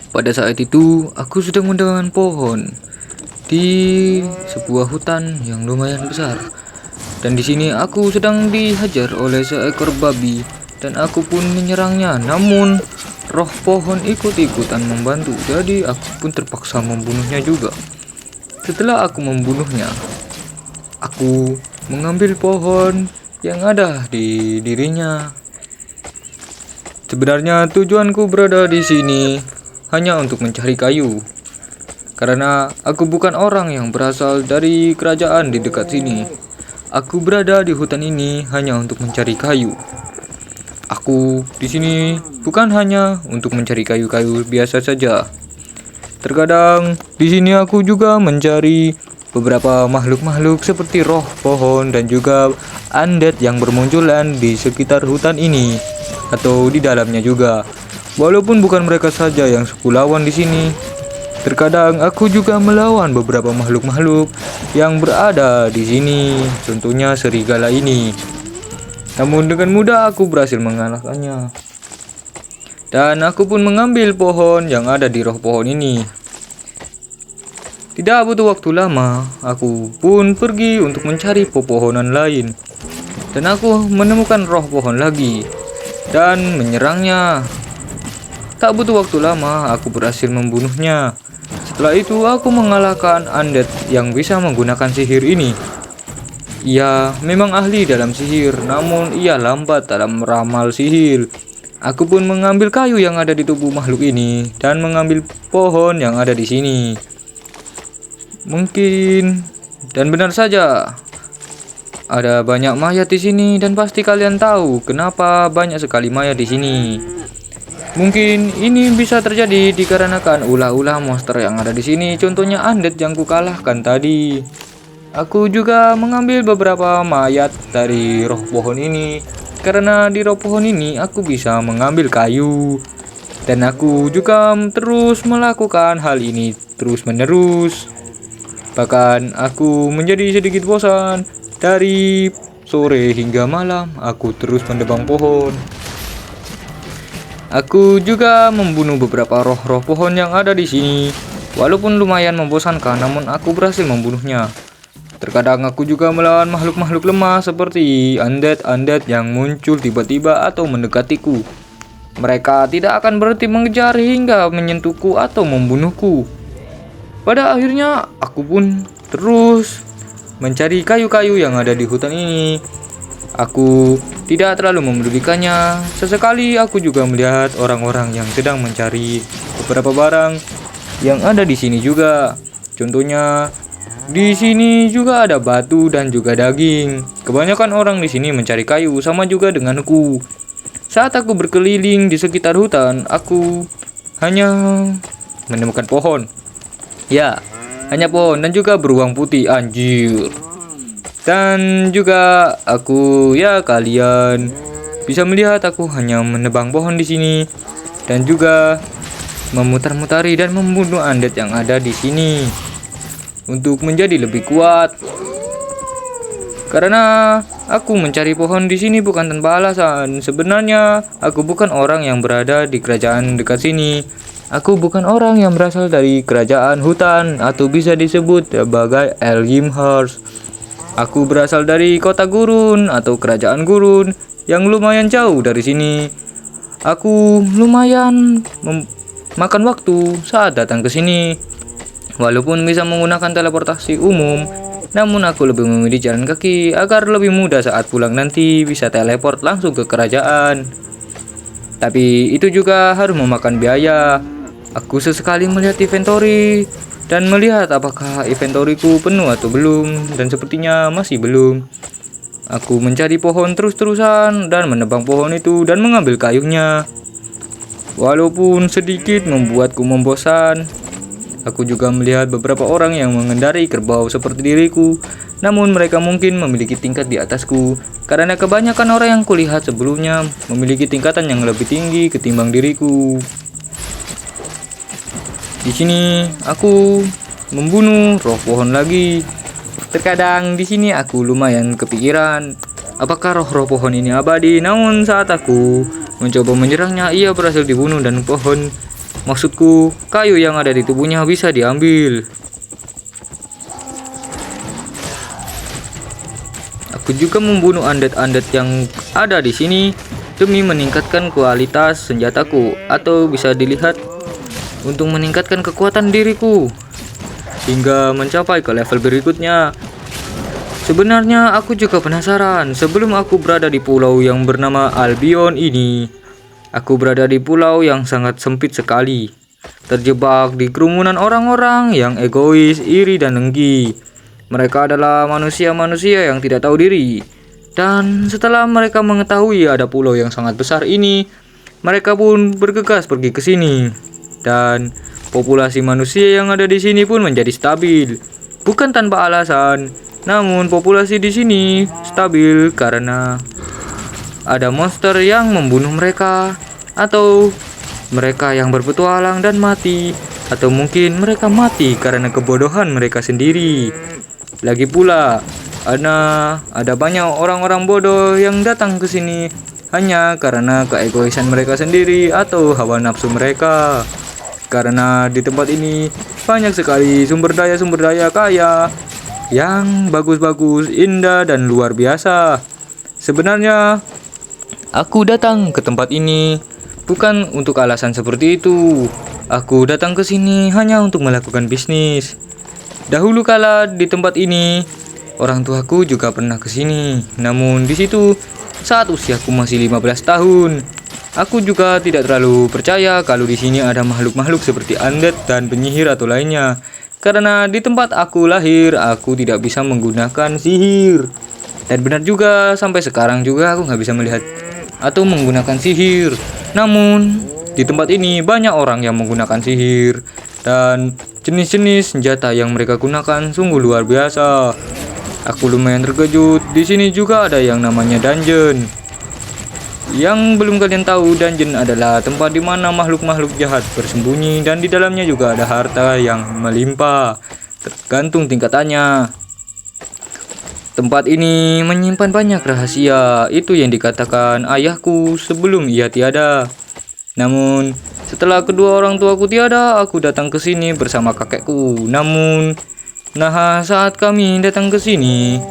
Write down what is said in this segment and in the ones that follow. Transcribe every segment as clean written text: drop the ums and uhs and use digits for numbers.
Pada saat itu, aku sedang mendengarkan pohon di sebuah hutan yang lumayan besar. Dan di sini aku sedang dihajar oleh seekor babi dan aku pun menyerangnya. Namun roh pohon ikut-ikutan membantu, jadi aku pun terpaksa membunuhnya juga. Setelah aku membunuhnya, aku mengambil pohon yang ada di dirinya. Sebenarnya tujuanku berada di sini hanya untuk mencari kayu. Karena aku bukan orang yang berasal dari kerajaan di dekat sini. Aku berada di hutan ini hanya untuk mencari kayu. Aku di sini bukan hanya untuk mencari kayu-kayu biasa saja. Terkadang di sini aku juga mencari beberapa makhluk-makhluk seperti roh pohon dan juga undead yang bermunculan di sekitar hutan ini atau di dalamnya juga. Walaupun bukan mereka saja yang suku lawan di sini, terkadang aku juga melawan beberapa makhluk-makhluk yang berada di sini, contohnya serigala ini. Namun dengan mudah aku berhasil mengalahkannya. Dan aku pun mengambil pohon yang ada di roh pohon ini. Tidak butuh waktu lama, aku pun pergi untuk mencari pepohonan lain. Dan aku menemukan roh pohon lagi dan menyerangnya. Tak butuh waktu lama, aku berhasil membunuhnya. Setelah itu aku mengalahkan undead yang bisa menggunakan sihir ini. Ia memang ahli dalam sihir, namun ia lambat dalam meramal sihir. Aku pun mengambil kayu yang ada di tubuh makhluk ini dan mengambil pohon yang ada di sini. Mungkin dan benar saja ada banyak mayat di sini dan pasti kalian tahu kenapa banyak sekali mayat di sini. Mungkin ini bisa terjadi dikarenakan ulah-ulah monster yang ada di sini, contohnya undead yang kukalahkan tadi. Aku juga mengambil beberapa mayat dari roh pohon ini, karena di roh pohon ini aku bisa mengambil kayu. Dan aku juga terus melakukan hal ini terus-menerus. Bahkan aku menjadi sedikit bosan. Dari sore hingga malam aku terus menebang pohon. Aku juga membunuh beberapa roh-roh pohon yang ada di sini. Walaupun lumayan membosankan, namun aku berhasil membunuhnya. Terkadang aku juga melawan makhluk-makhluk lemah seperti undead yang muncul tiba-tiba atau mendekatiku. Mereka tidak akan berhenti mengejar hingga menyentuhku atau membunuhku. Pada akhirnya aku pun terus mencari kayu-kayu yang ada di hutan ini. Aku tidak terlalu memedulikannya. Sesekali aku juga melihat orang-orang yang sedang mencari beberapa barang yang ada di sini juga. Contohnya di sini juga ada batu dan juga daging. Kebanyakan orang di sini mencari kayu, sama juga denganku. Saat aku berkeliling di sekitar hutan, aku hanya menemukan pohon. Ya, hanya pohon dan juga beruang putih, anjir. Dan juga kalian bisa melihat aku hanya menebang pohon di sini dan juga memutar-mutari dan membunuh undead yang ada di sini untuk menjadi lebih kuat. Karena aku mencari pohon di sini bukan tanpa alasan. Sebenarnya aku bukan orang yang berada di kerajaan dekat sini. Aku bukan orang yang berasal dari kerajaan hutan atau bisa disebut sebagai Elgimhurst. Aku berasal dari kota gurun atau kerajaan gurun yang lumayan jauh dari sini. Aku lumayan makan waktu saat datang ke sini. Walaupun bisa menggunakan teleportasi umum, namun aku lebih memilih jalan kaki agar lebih mudah saat pulang nanti bisa teleport langsung ke kerajaan. Tapi itu juga harus memakan biaya. Aku sesekali melihat inventory dan melihat apakah inventoryku penuh atau belum, dan sepertinya masih belum. Aku mencari pohon terus-terusan dan menebang pohon itu dan mengambil kayunya. Walaupun sedikit membuatku membosan. Aku juga melihat beberapa orang yang mengendarai kerbau seperti diriku, namun mereka mungkin memiliki tingkat di atasku, karena kebanyakan orang yang kulihat sebelumnya memiliki tingkatan yang lebih tinggi ketimbang diriku. Di sini aku membunuh roh pohon lagi. Terkadang di sini aku lumayan kepikiran, apakah roh-roh pohon ini abadi? Namun saat aku mencoba menyerangnya, ia berhasil dibunuh dan pohon Maksudku, kayu yang ada di tubuhnya bisa diambil. Aku juga membunuh undead-undead yang ada di sini demi meningkatkan kualitas senjataku, atau bisa dilihat untuk meningkatkan kekuatan diriku hingga mencapai ke level berikutnya. Sebenarnya aku juga penasaran, sebelum aku berada di pulau yang bernama Albion ini, aku berada di pulau yang sangat sempit sekali, terjebak di kerumunan orang-orang yang egois, iri, dan dengki. Mereka adalah manusia-manusia yang tidak tahu diri. Dan setelah mereka mengetahui ada pulau yang sangat besar ini, mereka pun bergegas pergi ke sini. Dan populasi manusia yang ada di sini pun menjadi stabil. Bukan tanpa alasan, namun populasi di sini stabil karena ada monster yang membunuh mereka, atau mereka yang berpetualang dan mati, atau mungkin mereka mati karena kebodohan mereka sendiri. Lagi pula, ada banyak orang-orang bodoh yang datang ke sini hanya karena keegoisan mereka sendiri atau hawa nafsu mereka. Karena di tempat ini banyak sekali sumber daya kaya yang bagus-bagus, indah, dan luar biasa. Sebenarnya, aku datang ke tempat ini bukan untuk alasan seperti itu. Aku datang ke sini hanya untuk melakukan bisnis. Dahulu kala di tempat ini, orang tuaku juga pernah ke sini. Namun di situ saat usiaku masih 15 tahun. Aku juga tidak terlalu percaya kalau di sini ada makhluk-makhluk seperti undead dan penyihir atau lainnya. Karena di tempat aku lahir, aku tidak bisa menggunakan sihir. Dan benar juga, sampai sekarang juga aku nggak bisa melihat atau menggunakan sihir. Namun di tempat ini banyak orang yang menggunakan sihir, dan jenis-jenis senjata yang mereka gunakan sungguh luar biasa. Aku lumayan terkejut. Di sini juga ada yang namanya dungeon. Yang belum kalian tahu, dungeon adalah tempat di mana makhluk-makhluk jahat bersembunyi, dan di dalamnya juga ada harta yang melimpah, tergantung tingkatannya. Tempat ini menyimpan banyak rahasia. Itu yang dikatakan ayahku sebelum ia tiada. Namun setelah kedua orang tuaku tiada, aku datang ke sini bersama kakekku. Namun, saat kami datang ke sini,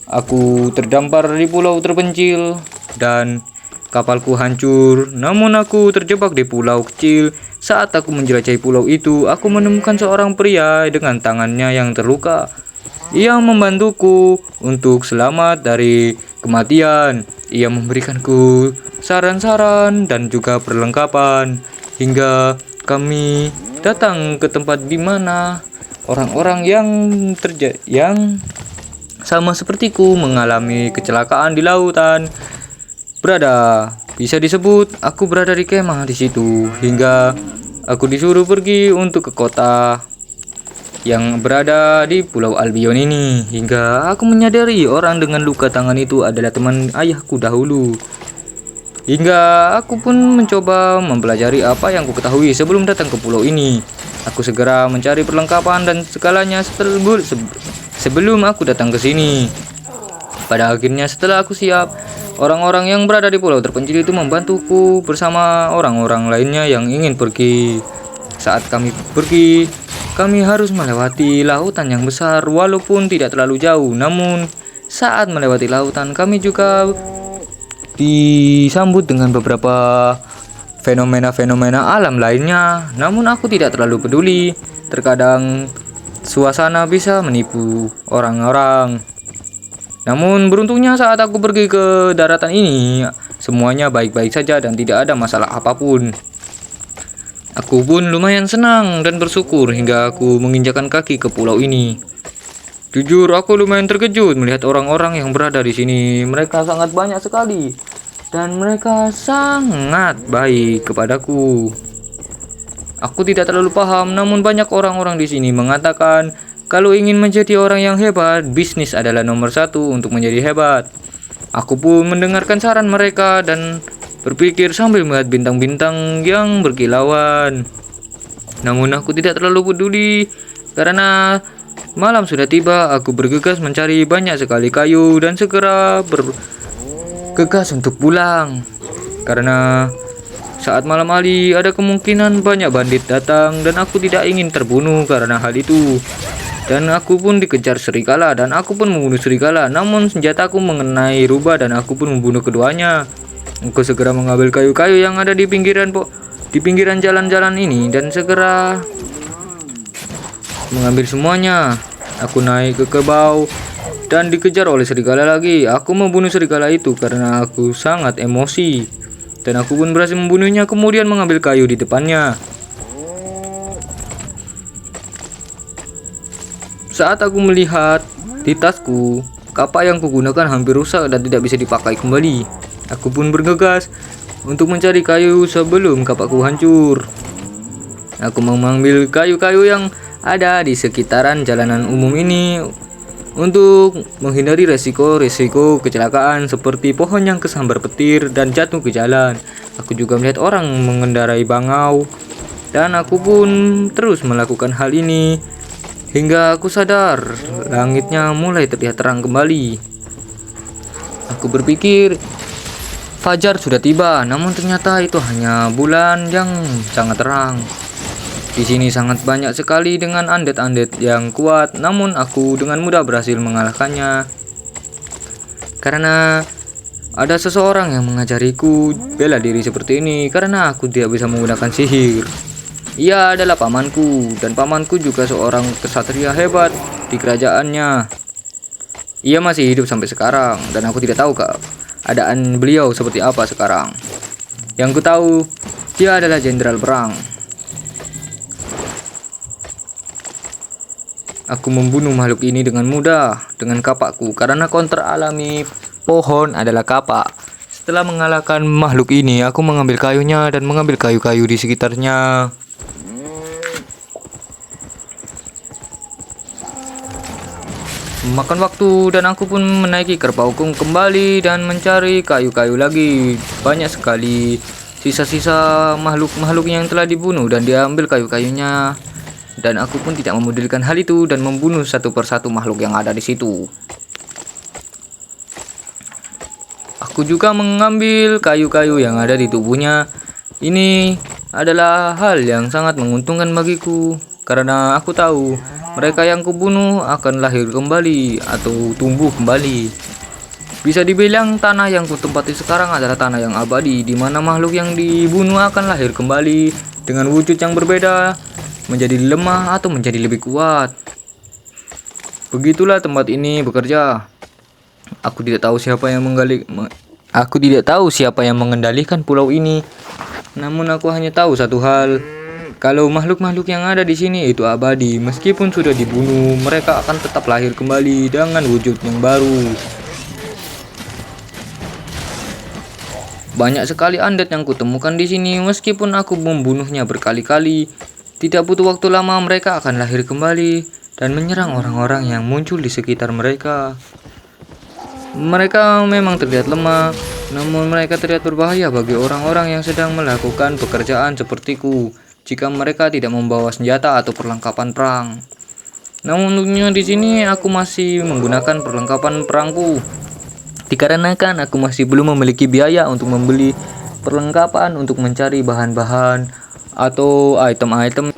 aku terdampar di pulau terpencil dan kapalku hancur. Namun aku terjebak di pulau kecil. Saat aku menjelajahi pulau itu, aku menemukan seorang pria dengan tangannya yang terluka. Ia membantuku untuk selamat dari kematian. Ia memberikanku saran-saran dan juga perlengkapan hingga kami datang ke tempat di mana orang-orang yang sama sepertiku mengalami kecelakaan di lautan berada. Bisa disebut aku berada di kemah di situ hingga aku disuruh pergi untuk ke kota yang berada di Pulau Albion ini, hingga aku menyadari orang dengan luka tangan itu adalah teman ayahku dahulu. Hingga aku pun mencoba mempelajari apa yang ku ketahui sebelum datang ke pulau ini. Aku segera mencari perlengkapan dan segalanya sebelum aku datang ke sini. Pada akhirnya setelah aku siap, orang-orang yang berada di pulau terpencil itu membantuku bersama orang-orang lainnya yang ingin pergi. Saat kami pergi, kami harus melewati lautan yang besar walaupun tidak terlalu jauh. Namun saat melewati lautan, kami juga disambut dengan beberapa fenomena-fenomena alam lainnya. Namun aku tidak terlalu peduli. Terkadang suasana bisa menipu orang-orang. Namun beruntungnya saat aku pergi ke daratan ini, semuanya baik-baik saja dan tidak ada masalah apapun. Aku pun lumayan senang dan bersyukur hingga aku menginjakan kaki ke pulau ini. Jujur, aku lumayan terkejut melihat orang-orang yang berada di sini. Mereka sangat banyak sekali dan mereka sangat baik kepadaku. Aku tidak terlalu paham, namun banyak orang-orang di sini mengatakan kalau ingin menjadi orang yang hebat, bisnis adalah nomor satu untuk menjadi hebat. Aku pun mendengarkan saran mereka dan berpikir sambil melihat bintang-bintang yang berkilauan. Namun aku tidak terlalu peduli karena malam sudah tiba. Aku bergegas mencari banyak sekali kayu dan segera bergegas untuk pulang. Karena Saat malam hari, ada kemungkinan banyak bandit datang dan aku tidak ingin terbunuh karena hal itu. Dan aku pun dikejar serigala dan aku pun membunuh serigala. Namun senjataku mengenai rubah dan aku pun membunuh keduanya. Aku segera mengambil kayu-kayu yang ada di pinggiran jalan-jalan ini dan segera mengambil semuanya. Aku naik ke kebau dan dikejar oleh serigala lagi. Aku membunuh serigala itu karena aku sangat emosi. Dan aku pun berhasil membunuhnya, kemudian mengambil kayu di depannya. Saat aku melihat di tasku, kapak yang kugunakan hampir rusak dan tidak bisa dipakai kembali. Aku pun bergegas untuk mencari kayu sebelum kapakku hancur. Aku mengambil kayu-kayu yang ada di sekitaran jalanan umum ini untuk menghindari resiko-resiko kecelakaan seperti pohon yang kesambar petir dan jatuh ke jalan. Aku juga melihat orang mengendarai bangau dan aku pun terus melakukan hal ini hingga aku sadar langitnya mulai terlihat terang kembali. Aku berpikir fajar sudah tiba, namun ternyata itu hanya bulan yang sangat terang. Di sini sangat banyak sekali dengan undead yang kuat, namun aku dengan mudah berhasil mengalahkannya. Karena ada seseorang yang mengajariku bela diri seperti ini karena aku tidak bisa menggunakan sihir. Ia adalah pamanku, dan pamanku juga seorang kesatria hebat di kerajaannya. Ia masih hidup sampai sekarang, dan aku tidak tahu keadaan beliau seperti apa sekarang. Yang ku tahu, dia adalah jenderal perang. Aku membunuh makhluk ini dengan mudah dengan kapakku karena counter alami pohon adalah kapak. Setelah mengalahkan makhluk ini, aku mengambil kayunya dan mengambil kayu-kayu di sekitarnya. Memakan waktu dan aku pun menaiki kerbauku kembali dan mencari kayu-kayu lagi. Banyak sekali sisa-sisa makhluk-makhluk yang telah dibunuh dan diambil kayu-kayunya. Dan aku pun tidak memedulikan hal itu dan membunuh satu persatu makhluk yang ada di situ. Aku juga mengambil kayu-kayu yang ada di tubuhnya. Ini adalah hal yang sangat menguntungkan bagiku karena aku tahu mereka yang kubunuh akan lahir kembali atau tumbuh kembali. Bisa dibilang tanah yang kutempati sekarang adalah tanah yang abadi, di mana makhluk yang dibunuh akan lahir kembali dengan wujud yang berbeda, menjadi lemah atau menjadi lebih kuat. Begitulah tempat ini bekerja. Aku tidak tahu siapa yang mengendalikan pulau ini. Namun aku hanya tahu satu hal. Kalau makhluk-makhluk yang ada di sini itu abadi, meskipun sudah dibunuh, mereka akan tetap lahir kembali dengan wujud yang baru. Banyak sekali undead yang kutemukan di sini, meskipun aku membunuhnya berkali-kali. Tidak butuh waktu lama, mereka akan lahir kembali dan menyerang orang-orang yang muncul di sekitar mereka. Mereka memang terlihat lemah, namun mereka terlihat berbahaya bagi orang-orang yang sedang melakukan pekerjaan sepertiku jika mereka tidak membawa senjata atau perlengkapan perang. Namun untungnya di sini aku masih menggunakan perlengkapan perangku. Dikarenakan aku masih belum memiliki biaya untuk membeli perlengkapan untuk mencari bahan-bahan atau item-item